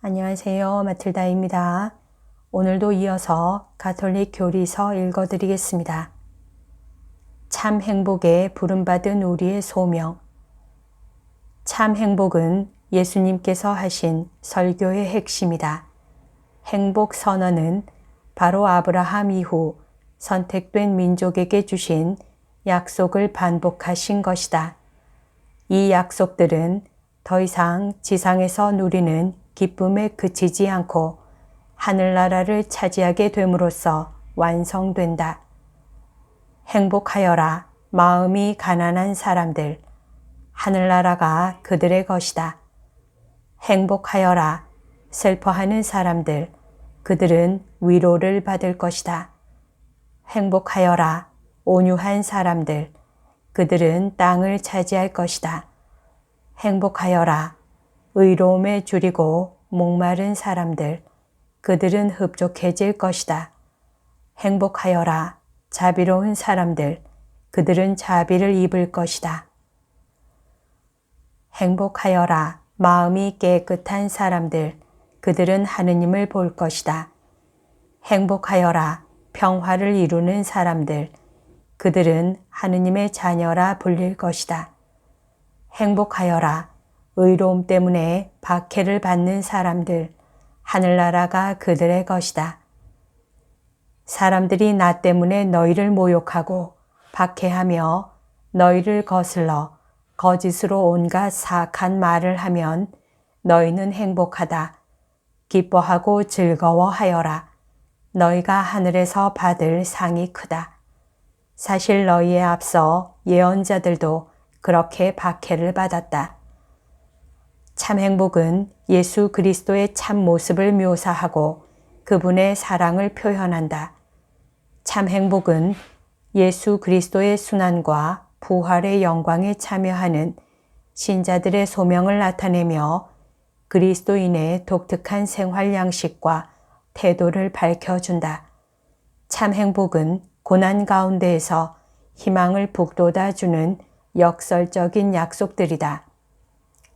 안녕하세요. 마틸다입니다. 오늘도 이어서 가톨릭 교리서 읽어드리겠습니다. 참 행복에 부름받은 우리의 소명. 참 행복은 예수님께서 하신 설교의 핵심이다. 행복 선언은 바로 아브라함 이후 선택된 민족에게 주신 약속을 반복하신 것이다. 이 약속들은 더 이상 지상에서 누리는 기쁨에 그치지 않고 하늘나라를 차지하게 됨으로써 완성된다. 행복하여라, 마음이 가난한 사람들. 하늘나라가 그들의 것이다. 행복하여라, 슬퍼하는 사람들. 그들은 위로를 받을 것이다. 행복하여라, 온유한 사람들. 그들은 땅을 차지할 것이다. 행복하여라, 의로움에 줄이고 목마른 사람들. 그들은 흡족해질 것이다. 행복하여라, 자비로운 사람들. 그들은 자비를 입을 것이다. 행복하여라, 마음이 깨끗한 사람들. 그들은 하느님을 볼 것이다. 행복하여라, 평화를 이루는 사람들. 그들은 하느님의 자녀라 불릴 것이다. 행복하여라, 의로움 때문에 박해를 받는 사람들. 하늘나라가 그들의 것이다. 사람들이 나 때문에 너희를 모욕하고 박해하며 너희를 거슬러 거짓으로 온갖 사악한 말을 하면 너희는 행복하다. 기뻐하고 즐거워하여라. 너희가 하늘에서 받을 상이 크다. 사실 너희에 앞서 예언자들도 그렇게 박해를 받았다. 참 행복은 예수 그리스도의 참 모습을 묘사하고 그분의 사랑을 표현한다. 참 행복은 예수 그리스도의 순환과 부활의 영광에 참여하는 신자들의 소명을 나타내며 그리스도인의 독특한 생활 양식과 태도를 밝혀준다. 참 행복은 고난 가운데에서 희망을 북돋아주는 역설적인 약속들이다.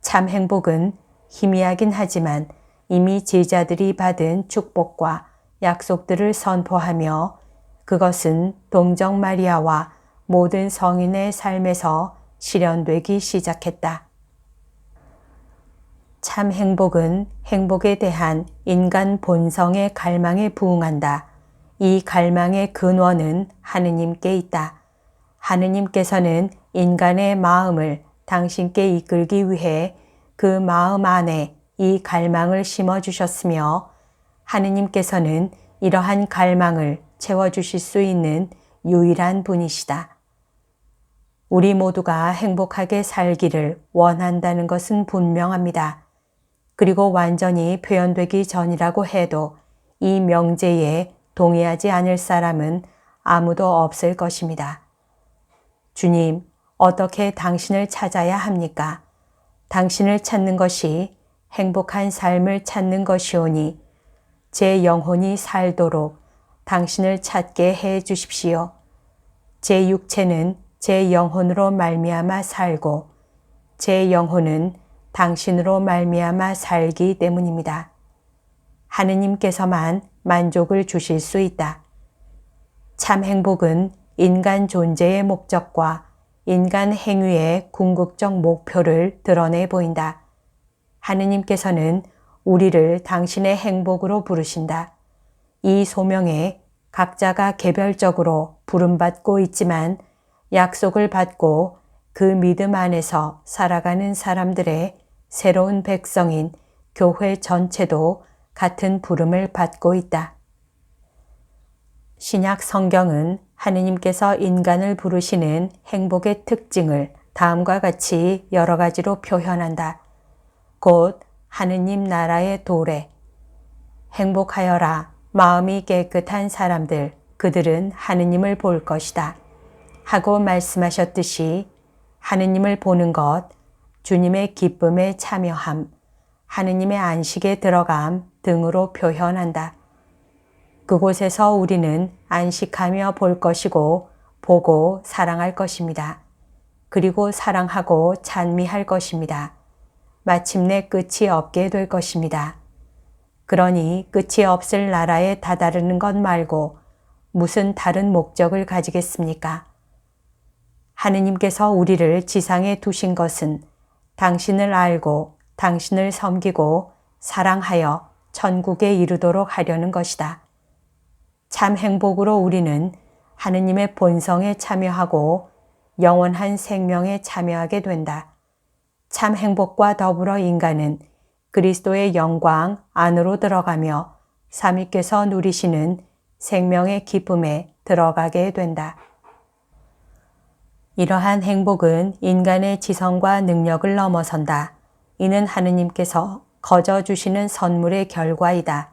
참 행복은 희미하긴 하지만 이미 제자들이 받은 축복과 약속들을 선포하며 그것은 동정 마리아와 모든 성인의 삶에서 실현되기 시작했다. 참 행복은 행복에 대한 인간 본성의 갈망에 부응한다. 이 갈망의 근원은 하느님께 있다. 하느님께서는 인간의 마음을 당신께 이끌기 위해 그 마음 안에 이 갈망을 심어주셨으며 하느님께서는 이러한 갈망을 채워주실 수 있는 유일한 분이시다. 우리 모두가 행복하게 살기를 원한다는 것은 분명합니다. 그리고 완전히 표현되기 전이라고 해도 이 명제에 동의하지 않을 사람은 아무도 없을 것입니다. 주님, 어떻게 당신을 찾아야 합니까? 당신을 찾는 것이 행복한 삶을 찾는 것이오니 제 영혼이 살도록 당신을 찾게 해 주십시오. 제 육체는 제 영혼으로 말미암아 살고 제 영혼은 당신으로 말미암아 살기 때문입니다. 하느님께서만 만족을 주실 수 있다. 참 행복은 인간 존재의 목적과 인간 행위의 궁극적 목표를 드러내 보인다. 하느님께서는 우리를 당신의 행복으로 부르신다. 이 소명에 각자가 개별적으로 부름받고 있지만 약속을 받고 그 믿음 안에서 살아가는 사람들의 새로운 백성인 교회 전체도 같은 부름을 받고 있다. 신약 성경은 하느님께서 인간을 부르시는 행복의 특징을 다음과 같이 여러 가지로 표현한다. 곧 하느님 나라의 도래. 행복하여라, 마음이 깨끗한 사람들. 그들은 하느님을 볼 것이다. 하고 말씀하셨듯이 하느님을 보는 것, 주님의 기쁨에 참여함, 하느님의 안식에 들어감 등으로 표현한다. 그곳에서 우리는 안식하며 볼 것이고 보고 사랑할 것입니다. 그리고 사랑하고 찬미할 것입니다. 마침내 끝이 없게 될 것입니다. 그러니 끝이 없을 나라에 다다르는 것 말고 무슨 다른 목적을 가지겠습니까? 하느님께서 우리를 지상에 두신 것은 당신을 알고 당신을 섬기고 사랑하여 천국에 이르도록 하려는 것이다. 참 행복으로 우리는 하느님의 본성에 참여하고 영원한 생명에 참여하게 된다. 참 행복과 더불어 인간은 그리스도의 영광 안으로 들어가며 삼위께서 누리시는 생명의 기쁨에 들어가게 된다. 이러한 행복은 인간의 지성과 능력을 넘어선다. 이는 하느님께서 거저 주시는 선물의 결과이다.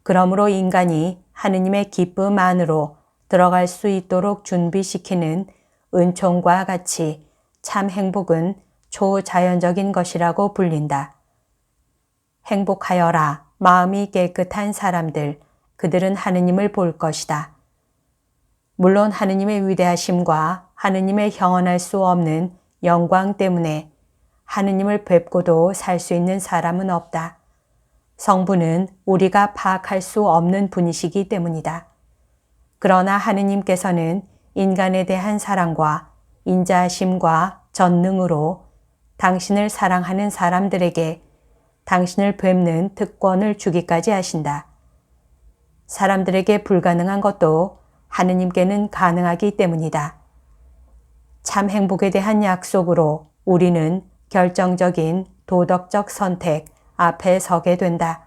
그러므로 인간이 하느님의 기쁨 안으로 들어갈 수 있도록 준비시키는 은총과 같이 참 행복은 초자연적인 것이라고 불린다. 행복하여라, 마음이 깨끗한 사람들, 그들은 하느님을 볼 것이다. 물론 하느님의 위대하심과 하느님의 형언할 수 없는 영광 때문에 하느님을 뵙고도 살 수 있는 사람은 없다. 성부는 우리가 파악할 수 없는 분이시기 때문이다. 그러나 하느님께서는 인간에 대한 사랑과 인자하심과 전능으로 당신을 사랑하는 사람들에게 당신을 뵙는 특권을 주기까지 하신다. 사람들에게 불가능한 것도 하느님께는 가능하기 때문이다. 참 행복에 대한 약속으로 우리는 결정적인 도덕적 선택 앞에 서게 된다.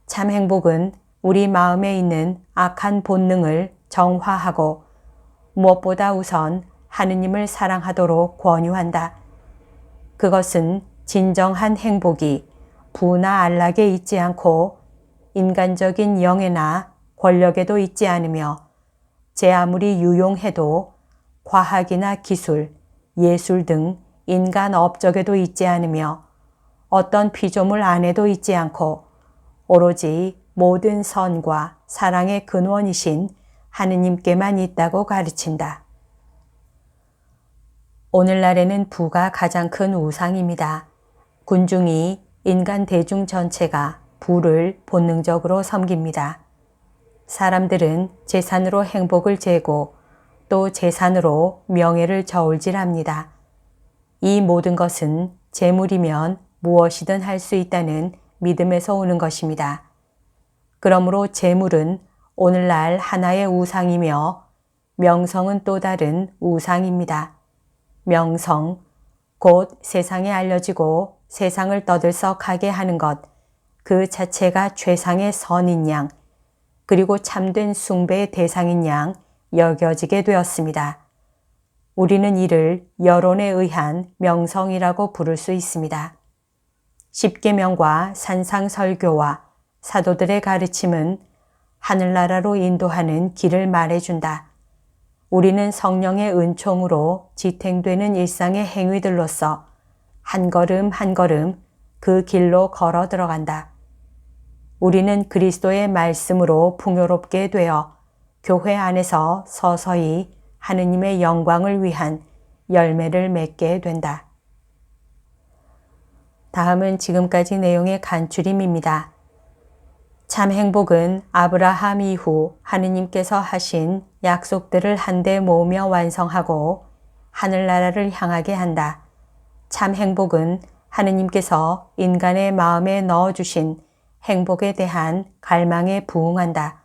참 행복은 우리 마음에 있는 악한 본능을 정화하고 무엇보다 우선 하느님을 사랑하도록 권유한다. 그것은 진정한 행복이 부나 안락에 있지 않고 인간적인 영예나 권력에도 있지 않으며 제 아무리 유용해도 과학이나 기술, 예술 등 인간 업적에도 있지 않으며 어떤 피조물 안에도 있지 않고 오로지 모든 선과 사랑의 근원이신 하느님께만 있다고 가르친다. 오늘날에는 부가 가장 큰 우상입니다. 군중이 인간 대중 전체가 부를 본능적으로 섬깁니다. 사람들은 재산으로 행복을 재고 또 재산으로 명예를 저울질합니다. 이 모든 것은 재물이면 무엇이든 할 수 있다는 믿음에서 오는 것입니다. 그러므로 재물은 오늘날 하나의 우상이며 명성은 또 다른 우상입니다. 명성, 곧 세상에 알려지고 세상을 떠들썩하게 하는 것, 그 자체가 최상의 선인 양, 그리고 참된 숭배의 대상인 양 여겨지게 되었습니다. 우리는 이를 여론에 의한 명성이라고 부를 수 있습니다. 십계명과 산상설교와 사도들의 가르침은 하늘나라로 인도하는 길을 말해준다. 우리는 성령의 은총으로 지탱되는 일상의 행위들로서 한 걸음 한 걸음 그 길로 걸어 들어간다. 우리는 그리스도의 말씀으로 풍요롭게 되어 교회 안에서 서서히 하느님의 영광을 위한 열매를 맺게 된다. 다음은 지금까지 내용의 간추림입니다. 참 행복은 아브라함 이후 하느님께서 하신 약속들을 한데 모으며 완성하고 하늘나라를 향하게 한다. 참 행복은 하느님께서 인간의 마음에 넣어주신 행복에 대한 갈망에 부응한다.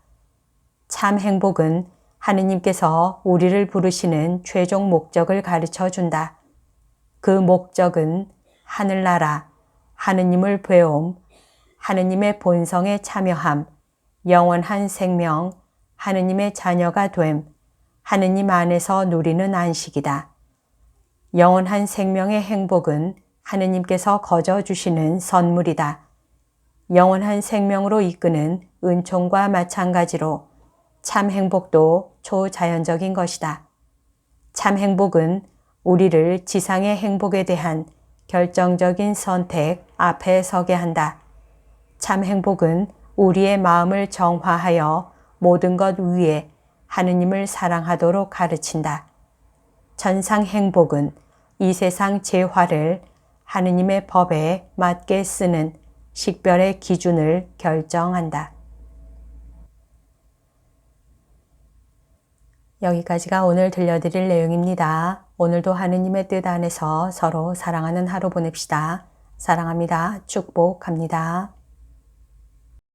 참 행복은 하느님께서 우리를 부르시는 최종 목적을 가르쳐 준다. 그 목적은 하늘나라, 하느님을 배움, 하느님의 본성에 참여함, 영원한 생명, 하느님의 자녀가 됨, 하느님 안에서 누리는 안식이다. 영원한 생명의 행복은 하느님께서 거저 주시는 선물이다. 영원한 생명으로 이끄는 은총과 마찬가지로 참 행복도 초자연적인 것이다. 참 행복은 우리를 지상의 행복에 대한 결정적인 선택 앞에 서게 한다. 참 행복은 우리의 마음을 정화하여 모든 것 위에 하느님을 사랑하도록 가르친다. 천상 행복은 이 세상 재화를 하느님의 법에 맞게 쓰는 식별의 기준을 결정한다. 여기까지가 오늘 들려드릴 내용입니다. 오늘도 하느님의 뜻 안에서 서로 사랑하는 하루 보냅시다. 사랑합니다. 축복합니다.